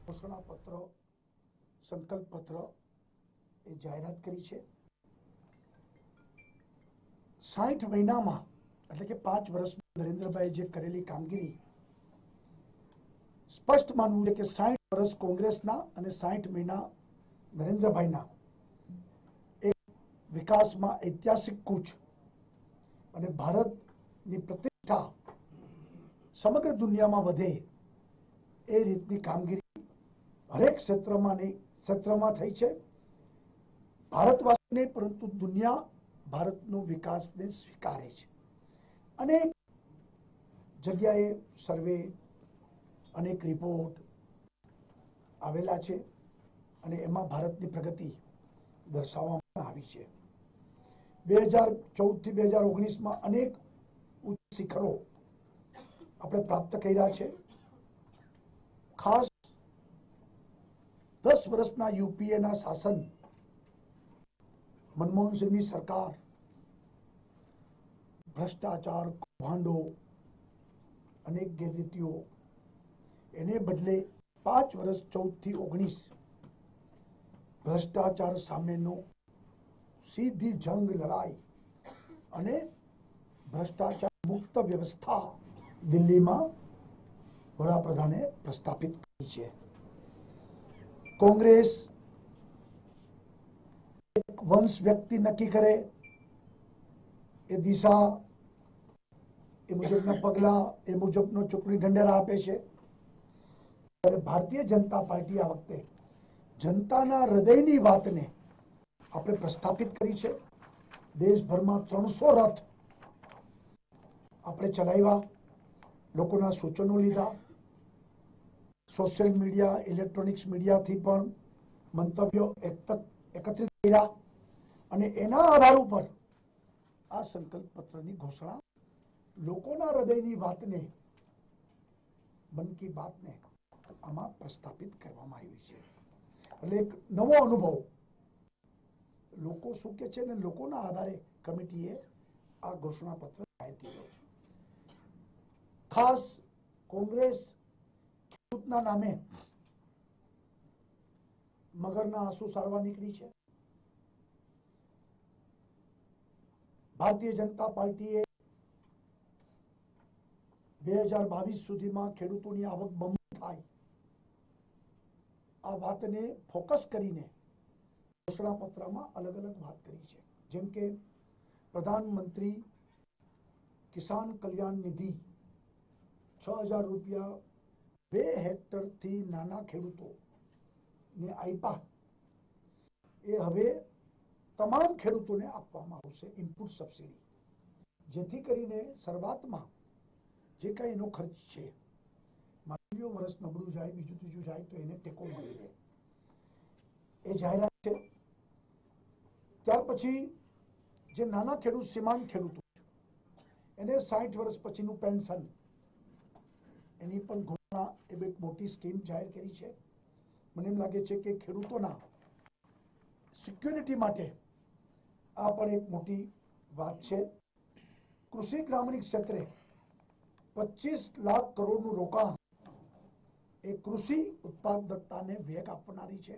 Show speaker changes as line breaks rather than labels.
ઘોષણા પત્ર સંકલ્પ પત્ર એ જાહેરાત કરી છે। 60 મહિનામાં એટલે કે 5 વર્ષમાં નરેન્દ્રભાઈ જે કરેલી કામગીરી સ્પષ્ટ માનવું છે કે 60 વર્ષ કોંગ્રેસના અને 60 મહિના નરેન્દ્રભાઈના એક વિકાસમાં ઐતિહાસિક કૂચ અને ભારતની પ્રતિષ્ઠા સમગ્ર દુનિયામાં વધે એ રીતની કામગીરી હરેક ક્ષેત્રમાં થઈ છે। ભારતવાસી નહીં પરંતુ દુનિયા ભારતનો વિકાસને સ્વીકારે છે। અનેક જગ્યાએ સર્વે અનેક રિપોર્ટ આવેલા છે અને એમાં ભારતની પ્રગતિ દર્શાવવામાં આવી છે। 2014 થી 2019માં અનેક ઉચ્ચ શિખરો આપણે પ્રાપ્ત કર્યા છે। ખાસ 10 વર્ષના યુપીએના શાસન મનમોહન સિંહની સરકાર ભ્રષ્ટાચાર કૌભાંડો અનેક ગેરરીતિઓ એને બદલે 5 વર્ષ 14 થી 19 ભ્રષ્ટાચાર સામેનો સીધી જંગ લડાઈ અને ભ્રષ્ટાચાર મુક્ત વ્યવસ્થા દિલ્હીમાં વડાપ્રધાને પ્રસ્થાપિત કરી છે। કોંગ્રેસ એક વંશ વ્યક્તિ નક્કી કરે એ દિશા એ મુજબના પગલા એ મુજબનો ચૂંટણી ઢંઢેરા આપે છે। ત્યારે ભારતીય જનતા પાર્ટી આ વખતે જનતાના હૃદયની વાતને આપણે પ્રસ્થાપિત કરી છે। દેશભરમાં 300 રથ આપણે ચલાવ્યા, લોકોના સૂચનો લીધા, સોશિયલ મીડિયા ઇલેક્ટ્રોનિક્સ મીડિયાથી પણ મંતવ્યો એકત્રિત કર્યા અને એના આધાર ઉપર આ સંકલ્પ પત્રની ઘોષણા લોકોના હૃદયની વાતને મન કી બાતને આમાં પ્રસ્થાપિત કરવામાં આવી છે। એટલે એક નવો અનુભવ લોકો શું કે છે ને લોકોના આધારે કમિટીએ આ ઘોષણા પત્ર જાહેર કર્યો છે। ખાસ કોંગ્રેસ ખેડૂતના નામે મગરના આંસુ સારવા નીકળી છે। ભારતીય જનતા પાર્ટીએ 2022 સુધીમાં ખેડૂતોની આવક બમણી થાય આ વાતને ફોકસ કરીને ઘોષણા પત્રમાં અલગ અલગ વાત કરી છે। જેમ કે પ્રધાનમંત્રી કિસાન કલ્યાણ નિધિ 6000 રૂપિયા 2 હેક્ટરથી નાના ખેડૂતોને આપ્યા એ હવે તમામ ખેડૂતોને આપવામાં આવશે ઇનપુટ સબસિડી, જેથી કરીને શરૂઆતમાં જે કાંઈ એનો ખર્ચ છે માનવીય વર્ષ નબળું જાય બીજું ત્રીજું જાય તો એને ટેકો મળી રહે એ જાહેરાત છે। ત્યાર પછી જે નાના ખેડૂત સીમાંત ખેડૂતો એને 60 વર્ષ પછીનું પેન્શન એની પણ ઘોષણા એ એક મોટી સ્કીમ જાહેર કરી છે। મને એમ લાગે છે કે ખેડૂતોના સિક્યોરિટી માટે આ પણ એક મોટી વાત છે। કૃષિ ગ્રામીણ ક્ષેત્રે 25 લાખ કરોડનું રોકાણ એ કૃષિ ઉત્પાદકતાને વેગ આપનારી છે।